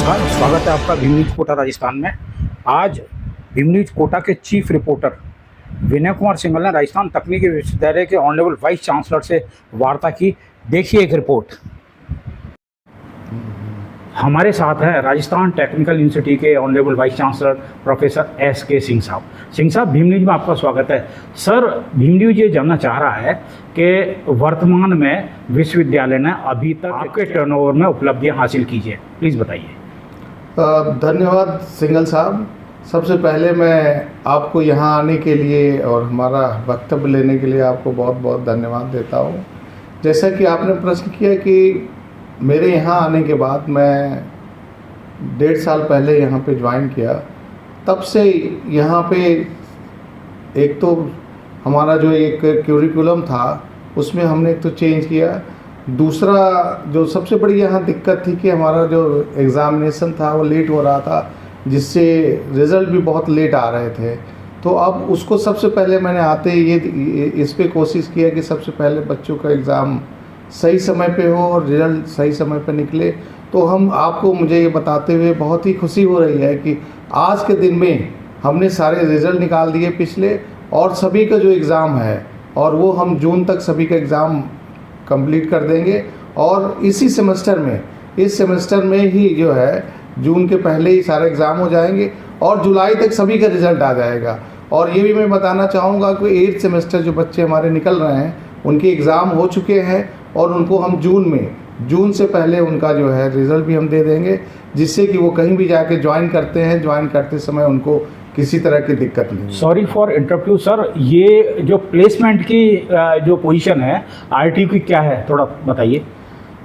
नमस्कार, स्वागत है आपका भीम न्यूज कोटा राजस्थान में। आज भीम न्यूज कोटा के चीफ रिपोर्टर विनय कुमार सिंघल ने राजस्थान तकनीकी विश्वविद्यालय के ऑनरेबल वाइस चांसलर से वार्ता की। देखिए एक रिपोर्ट। हमारे साथ है राजस्थान टेक्निकल यूनिवर्सिटी के honourable vice chancellor professor S.K. Singh साहब। सिंह साहब, भीम न्यूज में आपका स्वागत है। सर, भीम न्यूज ये जानना चाह रहा है कि वर्तमान में विश्वविद्यालय ने अभी तक आपके टर्नओवर में उपलब्धियां हासिल की है, प्लीज़ बताइए। धन्यवाद सिंघल साहब। सबसे पहले मैं आपको यहाँ आने के लिए और हमारा वक्तव्य लेने के लिए आपको बहुत बहुत धन्यवाद देता हूँ। जैसा कि आपने प्रश्न किया कि मेरे यहाँ आने के बाद मैं 1.5 साल पहले यहाँ पे ज्वाइन किया, तब से यहाँ पे एक तो हमारा जो एक क्यूरिकुलम था उसमें हमने एक तो चेंज किया। दूसरा जो सबसे बड़ी यहाँ दिक्कत थी कि हमारा जो एग्ज़ामिनेशन था वो लेट हो रहा था, जिससे रिज़ल्ट भी बहुत लेट आ रहे थे। तो अब उसको सबसे पहले मैंने आते ये इस पे कोशिश किया कि सबसे पहले बच्चों का एग्ज़ाम सही समय पे हो और रिज़ल्ट सही समय पे निकले। तो हम आपको मुझे ये बताते हुए बहुत ही खुशी हो रही है कि आज के दिन में हमने सारे रिज़ल्ट निकाल दिए पिछले, और सभी का जो एग्ज़ाम है और वो हम जून तक सभी का एग्ज़ाम कंप्लीट कर देंगे। और इसी सेमेस्टर में, इस सेमेस्टर में ही जो है जून के पहले ही सारे एग्ज़ाम हो जाएंगे और जुलाई तक सभी का रिज़ल्ट आ जाएगा। और ये भी मैं बताना चाहूँगा कि 8th सेमेस्टर जो बच्चे हमारे निकल रहे हैं उनके एग्ज़ाम हो चुके हैं और उनको हम जून से पहले उनका जो है रिज़ल्ट भी हम दे देंगे, जिससे कि वो कहीं भी जाके ज्वाइन करते हैं, ज्वाइन करते समय उनको किसी तरह की दिक्कत नहीं। Sorry for interrupt you sir, ये जो प्लेसमेंट की जो पोजीशन है RTU की क्या है, थोड़ा बताइए।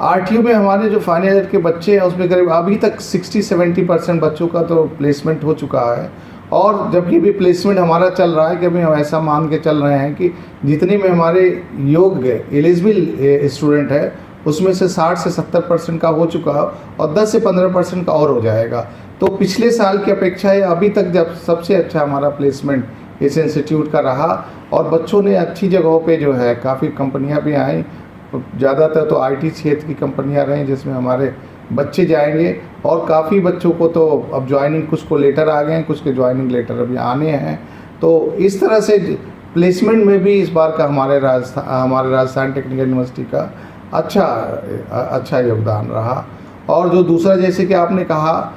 RTU में हमारे जो फाइनल ईयर के बच्चे हैं उसमें करीब अभी तक 60-70% बच्चों का तो प्लेसमेंट हो चुका है। और जबकि भी प्लेसमेंट हमारा चल रहा है कि अभी हम ऐसा मान के चल रहे हैं कि जितने में हमारे योग्य एलिजिबल स्टूडेंट है उसमें से 60 से 70% का हो चुका है और 10 से 15% का और हो जाएगा। तो पिछले साल की अपेक्षा है अभी तक जब सबसे अच्छा हमारा प्लेसमेंट इस इंस्टीट्यूट का रहा और बच्चों ने अच्छी जगहों पे जो है काफ़ी कंपनियां भी आई। ज़्यादातर तो IT क्षेत्र की कंपनियां रहीं जिसमें हमारे बच्चे जाएंगे, और काफ़ी बच्चों को तो अब ज्वाइनिंग, कुछ को लेटर आ गए हैं, कुछ के ज्वाइनिंग लेटर अभी आने हैं। तो इस तरह से प्लेसमेंट में भी इस बार का हमारे राजस्थान टेक्निकल यूनिवर्सिटी का अच्छा योगदान रहा। और जो दूसरा, जैसे कि आपने कहा,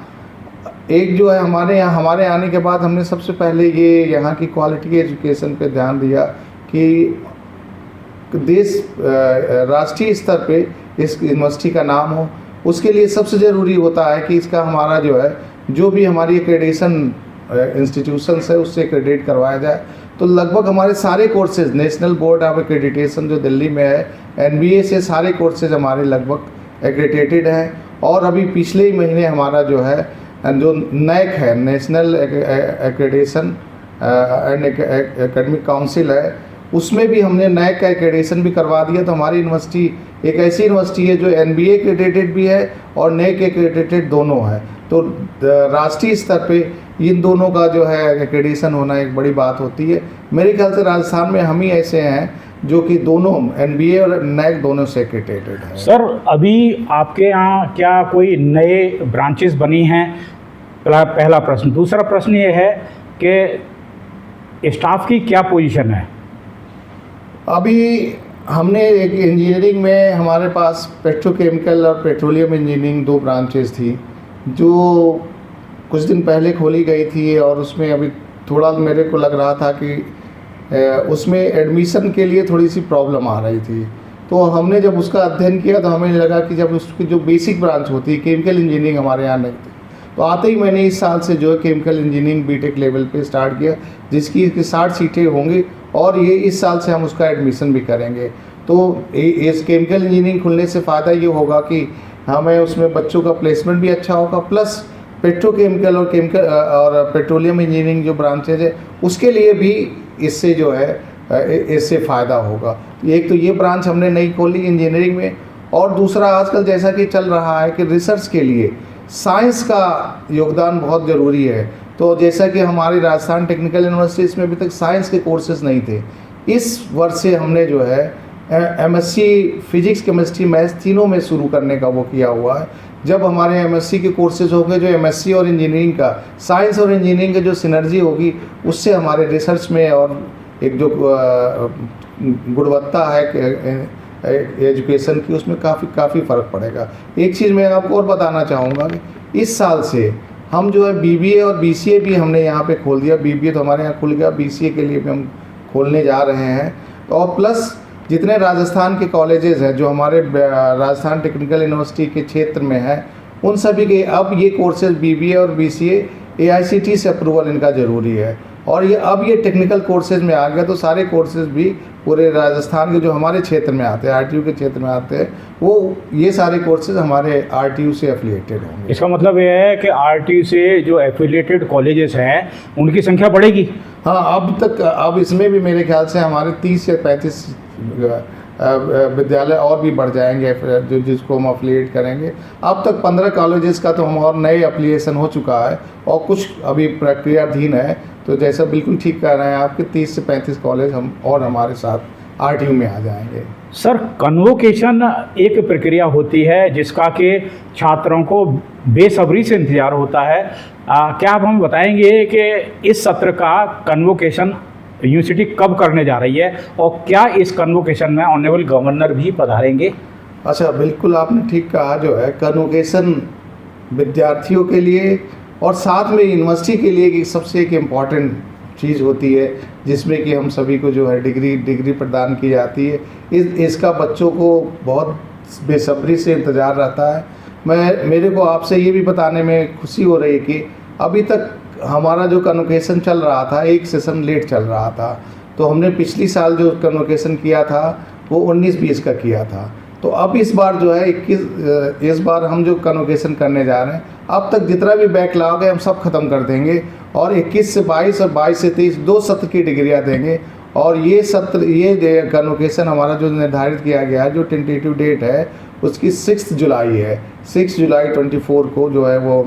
एक जो है हमारे आने के बाद हमने सबसे पहले ये यहाँ की क्वालिटी एजुकेशन पे ध्यान दिया कि राष्ट्रीय स्तर पे इस यूनिवर्सिटी का नाम हो। उसके लिए सबसे ज़रूरी होता है कि इसका हमारा जो है जो भी हमारी एक्रेडिटेशन इंस्टीट्यूशंस है उससे एक्रेडिट करवाया जाए। तो लगभग हमारे सारे courses, national board of accreditation जो दिल्ली में है, NBA से सारे कोर्सेज हमारे लगभग एक्रेडिटेड हैं। और अभी पिछले ही महीने हमारा जो है जो NAAC है, national accreditation and academic council है, उसमें भी हमने NAAC का एक्रेडिटेशन भी करवा दिया। तो हमारी यूनिवर्सिटी एक ऐसी यूनिवर्सिटी है जो NBA एक्रेडिटेड भी है और NAAC एक्रेडिटेड दोनों है। तो राष्ट्रीय स्तर पे इन दोनों का जो है एक्रेडिटेशन होना एक बड़ी बात होती है। मेरे ख्याल से राजस्थान में हम ही ऐसे हैं जो कि दोनों NBA और NAAC दोनों से एक्रेडिटेड है। सर, अभी आपके यहाँ क्या कोई नए ब्रांचेस बनी हैं? पहला प्रश्न। दूसरा प्रश्न ये है कि स्टाफ की क्या पोजीशन है? अभी हमने एक इंजीनियरिंग में हमारे पास पेट्रोकेमिकल और पेट्रोलियम इंजीनियरिंग 2 ब्रांचेस थी जो कुछ दिन पहले खोली गई थी, और उसमें अभी थोड़ा मेरे को लग रहा था कि उसमें एडमिशन के लिए थोड़ी सी प्रॉब्लम आ रही थी। तो हमने जब उसका अध्ययन किया तो हमें लगा कि जब उसकी जो बेसिक ब्रांच होती है केमिकल इंजीनियरिंग हमारे यहाँ नहीं थी, तो आते ही मैंने इस साल से जो है केमिकल इंजीनियरिंग BTech लेवल पे स्टार्ट किया, जिसकी 60 सीटें होंगी और ये इस साल से हम उसका एडमिशन भी करेंगे। तो इस केमिकल इंजीनियरिंग खुलने से फ़ायदा ये होगा कि हमें उसमें बच्चों का प्लेसमेंट भी अच्छा होगा, प्लस पेट्रोकेमिकल और पेट्रोलियम इंजीनियरिंग जो ब्रांचेज है उसके लिए भी इससे जो है इससे फ़ायदा होगा। एक तो ये ब्रांच हमने नई खोली इंजीनियरिंग में, और दूसरा आजकल जैसा कि चल रहा है कि रिसर्च के लिए साइंस का योगदान बहुत ज़रूरी है। तो जैसा कि हमारी राजस्थान टेक्निकल यूनिवर्सिटी में अभी तक साइंस के कोर्सेज नहीं थे, इस वर्ष से हमने जो है एमएससी फिजिक्स, केमिस्ट्री, मैथ्स तीनों में शुरू करने का वो किया हुआ है। जब हमारे एमएससी के कोर्सेज होंगे, जो एमएससी और इंजीनियरिंग का, साइंस और इंजीनियरिंग की जो सिनर्जी होगी, उससे हमारे रिसर्च में और एक जो गुणवत्ता है एजुकेशन की, उसमें काफ़ी फ़र्क पड़ेगा। एक चीज़ मैं आपको और बताना चाहूँगा कि इस साल से हम जो है बीबीए और बीसीए भी हमने यहाँ पे खोल दिया। बीबीए तो हमारे यहाँ खुल गया, बीसीए के लिए भी हम खोलने जा रहे हैं। और प्लस जितने राजस्थान के कॉलेजेस हैं जो हमारे राजस्थान टेक्निकल यूनिवर्सिटी के क्षेत्र में हैं, उन सभी के अब ये कोर्सेज बीबीए और बीसीए एआईसीटी से अप्रूवल इनका ज़रूरी है। और ये अब ये टेक्निकल कोर्सेज में आ गया, तो सारे कोर्सेज भी पूरे राजस्थान के जो हमारे क्षेत्र में आते हैं, आरटीयू के क्षेत्र में आते हैं, वो ये सारे कोर्सेज हमारे आरटीयू से एफिलिएटेड होंगे। इसका मतलब ये है कि आरटीयू से जो एफिलिएटेड कॉलेजेस हैं उनकी संख्या बढ़ेगी। हाँ, अब इसमें भी मेरे ख्याल से हमारे 30 या 35 विद्यालय और भी बढ़ जाएंगे जो जिसको हम अफिलिएट करेंगे। अब तक 15 कॉलेजेस का तो हम और नए अफिलिएशन हो चुका है और कुछ अभी प्रक्रियाधीन है। तो जैसा बिल्कुल ठीक कह रहे हैं आप कि 30 से 35 कॉलेज हम और हमारे साथ आरटीयू में आ जाएंगे। सर, कन्वोकेशन एक प्रक्रिया होती है जिसका कि छात्रों को बेसब्री से इंतज़ार होता है। क्या आप हमें बताएंगे कि इस सत्र का कन्वोकेशन यूनिवर्सिटी कब करने जा रही है और क्या इस कन्वोकेशन में ऑनरेबल गवर्नर भी पधारेंगे? अच्छा, बिल्कुल आपने ठीक कहा। जो है कन्वोकेशन विद्यार्थियों के लिए और साथ में यूनिवर्सिटी के लिए एक सबसे एक इम्पॉर्टेंट चीज़ होती है, जिसमें कि हम सभी को जो है डिग्री प्रदान की जाती है। इसका बच्चों को बहुत बेसब्री से इंतज़ार रहता है। मेरे को आपसे ये भी बताने में खुशी हो रही है कि अभी तक हमारा जो कन्वोकेशन चल रहा था, एक सेशन लेट चल रहा था। तो हमने पिछली साल जो कन्वोकेशन किया था वो 19-20 का किया था। तो अब इस बार जो है इस बार हम जो कन्वोकेशन करने जा रहे हैं, अब तक जितना भी बैकलॉग है हम सब खत्म कर देंगे और 21 से 22 और 22 से 23 2 सत्र की डिग्रियां देंगे। और ये कन्वोकेशन हमारा जो निर्धारित किया गया है, जो टेंटेटिव डेट है उसकी 6 जुलाई है। 6 जुलाई 24 को जो है वो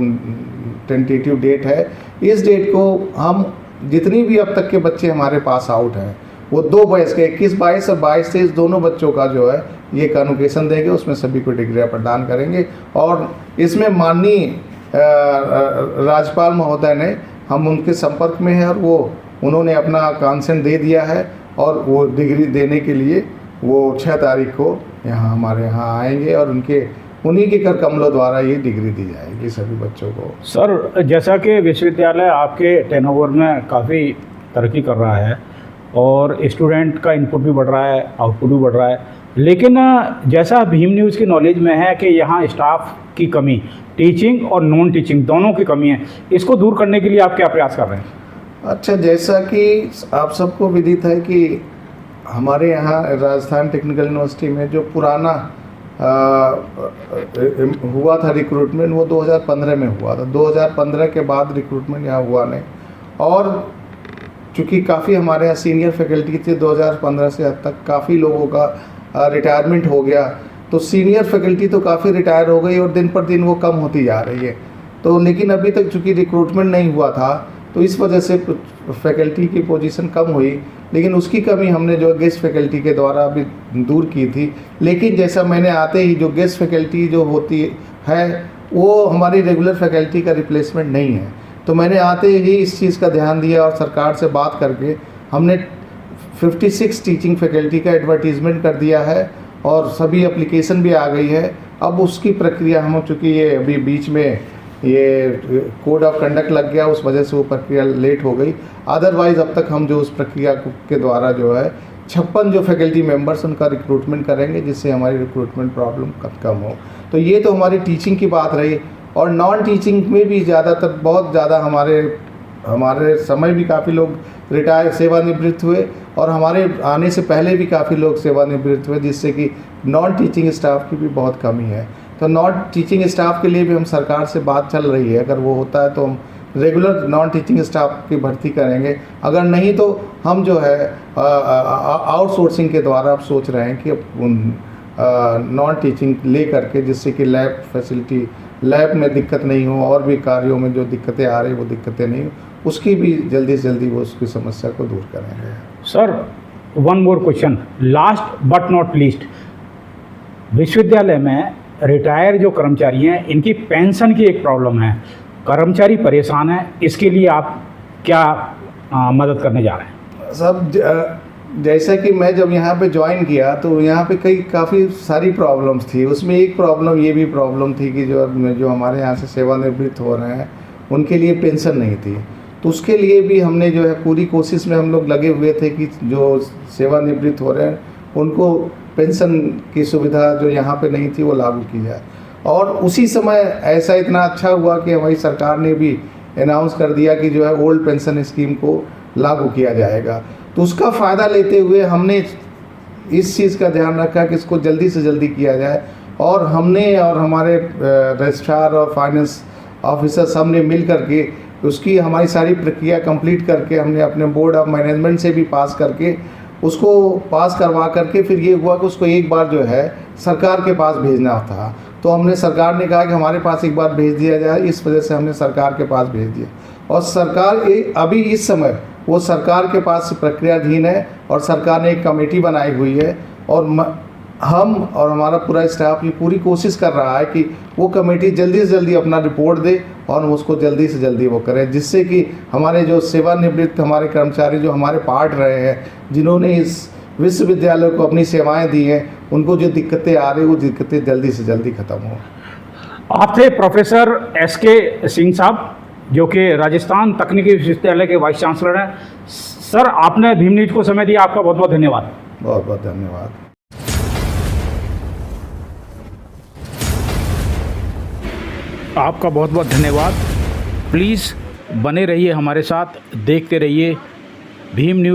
टेंटेटिव डेट है। इस डेट को हम जितनी भी अब तक के बच्चे हमारे पास आउट हैं, वो 2 बैच के 21-22 और 22-23 दोनों बच्चों का जो है ये कन्वोकेशन देंगे, उसमें सभी को डिग्रियां प्रदान करेंगे। और इसमें माननीय राज्यपाल महोदय ने, हम उनके संपर्क में हैं और उन्होंने अपना कंसेंट दे दिया है और वो डिग्री देने के लिए वो 6 तारीख को हमारे यहाँ आएंगे और उन्हीं के कर कमलों द्वारा ये डिग्री दी जाएगी सभी बच्चों को। सर, जैसा कि विश्वविद्यालय आपके टर्नओवर में काफ़ी तरक्की कर रहा है और स्टूडेंट का इनपुट भी बढ़ रहा है, आउटपुट भी बढ़ रहा है, लेकिन जैसा भीम न्यूज़ की नॉलेज में है कि यहाँ स्टाफ की कमी, टीचिंग और नॉन टीचिंग दोनों की कमी है, इसको दूर करने के लिए आप क्या प्रयास कर रहे हैं? अच्छा, जैसा कि आप सबको विदित है कि हमारे यहाँ राजस्थान टेक्निकल यूनिवर्सिटी में जो पुराना हुआ था रिक्रूटमेंट, वो 2015 में हुआ था। 2015 के बाद रिक्रूटमेंट यहाँ हुआ नहीं। और चूँकि काफ़ी हमारे यहाँ सीनियर फैकल्टी थी, 2015 से अब तक काफ़ी लोगों का रिटायरमेंट हो गया। तो सीनियर फैकल्टी तो काफ़ी रिटायर हो गई और दिन पर दिन वो कम होती जा रही है। तो लेकिन अभी तक चूँकि रिक्रूटमेंट नहीं हुआ था, तो इस वजह से फैकल्टी की पोजीशन कम हुई, लेकिन उसकी कमी हमने जो गेस्ट फैकल्टी के द्वारा अभी दूर की थी। लेकिन जैसा मैंने आते ही जो गेस्ट फैकल्टी जो होती है वो हमारी रेगुलर फैकल्टी का रिप्लेसमेंट नहीं है। तो मैंने आते ही इस चीज़ का ध्यान दिया और सरकार से बात करके हमने 56 टीचिंग फैकल्टी का एडवर्टीज़मेंट कर दिया है और सभी एप्लीकेशन भी आ गई है। अब उसकी प्रक्रिया हम, चूँकि ये अभी बीच में ये कोड ऑफ कंडक्ट लग गया, उस वजह से वो प्रक्रिया लेट हो गई। अदरवाइज़ अब तक हम जो उस प्रक्रिया के द्वारा जो है 56 जो फैकल्टी मेंबर्स उनका रिक्रूटमेंट करेंगे, जिससे हमारी रिक्रूटमेंट प्रॉब्लम कम हो। तो ये तो हमारी टीचिंग की बात रही। और नॉन टीचिंग में भी ज़्यादातर बहुत ज़्यादा हमारे समय भी काफ़ी लोग सेवानिवृत्त हुए और हमारे आने से पहले भी काफ़ी लोग सेवानिवृत्त हुए, जिससे कि नॉन टीचिंग स्टाफ की भी बहुत कमी है। तो नॉन टीचिंग स्टाफ के लिए भी हम सरकार से बात चल रही है। अगर वो होता है तो हम रेगुलर नॉन टीचिंग स्टाफ की भर्ती करेंगे, अगर नहीं तो हम जो है आउटसोर्सिंग के द्वारा अब सोच रहे हैं कि नॉन टीचिंग ले करके, जिससे कि लैब फैसिलिटी, लैब में दिक्कत नहीं हो और भी कार्यों में जो दिक्कतें आ रही वो दिक्कतें नहीं हो, उसकी भी जल्दी से जल्दी वो उसकी समस्या को दूर करेंगे। Sir, one more question, last but not least, विश्वविद्यालय में रिटायर जो कर्मचारी हैं इनकी पेंशन की एक प्रॉब्लम है, कर्मचारी परेशान है, इसके लिए आप क्या मदद करने जा रहे हैं? सब जैसा कि मैं जब यहाँ पे ज्वाइन किया तो यहाँ पे काफ़ी सारी प्रॉब्लम्स थी। उसमें एक प्रॉब्लम ये भी प्रॉब्लम थी कि जो हमारे यहाँ से सेवानिवृत्त हो रहे हैं उनके लिए पेंशन नहीं थी। तो उसके लिए भी हमने जो है पूरी कोशिश में हम लोग लगे हुए थे कि जो सेवानिवृत्त हो रहे हैं उनको पेंशन की सुविधा जो यहाँ पे नहीं थी वो लागू की जाए। और उसी समय ऐसा इतना अच्छा हुआ कि हमारी सरकार ने भी अनाउंस कर दिया कि जो है ओल्ड पेंशन स्कीम को लागू किया जाएगा। तो उसका फ़ायदा लेते हुए हमने इस चीज़ का ध्यान रखा कि इसको जल्दी से जल्दी किया जाए, और हमने और हमारे रजिस्ट्रार और फाइनेंस ऑफिसर सब ने मिल करके उसकी हमारी सारी प्रक्रिया कंप्लीट करके हमने अपने बोर्ड ऑफ मैनेजमेंट से भी पास करके उसको पास करवा करके फिर ये हुआ कि उसको एक बार जो है सरकार के पास भेजना था। तो हमने सरकार ने कहा कि हमारे पास एक बार भेज दिया जाए, इस वजह से हमने सरकार के पास भेज दिया। और सरकार अभी इस समय वो सरकार के पास प्रक्रियाधीन है और सरकार ने एक कमेटी बनाई हुई है, और हम और हमारा पूरा स्टाफ ये पूरी कोशिश कर रहा है कि वो कमेटी जल्दी से जल्दी अपना रिपोर्ट दे और हम उसको जल्दी से जल्दी वो करें, जिससे कि हमारे जो सेवानिवृत्त हमारे कर्मचारी जो हमारे पार्ट रहे हैं, जिन्होंने इस विश्वविद्यालय को अपनी सेवाएं दी हैं, उनको जो दिक्कतें आ रही वो दिक्कतें जल्दी से जल्दी ख़त्म हों। आप थे प्रोफेसर SK सिंह साहब, जो कि राजस्थान तकनीकी विश्वविद्यालय के वाइस चांसलर हैं। सर, आपने भीम न्यूज को समय दिया, आपका बहुत बहुत धन्यवाद। बहुत बहुत धन्यवाद। आपका बहुत बहुत धन्यवाद। प्लीज़ बने रहिए हमारे साथ, देखते रहिए भीम न्यूज़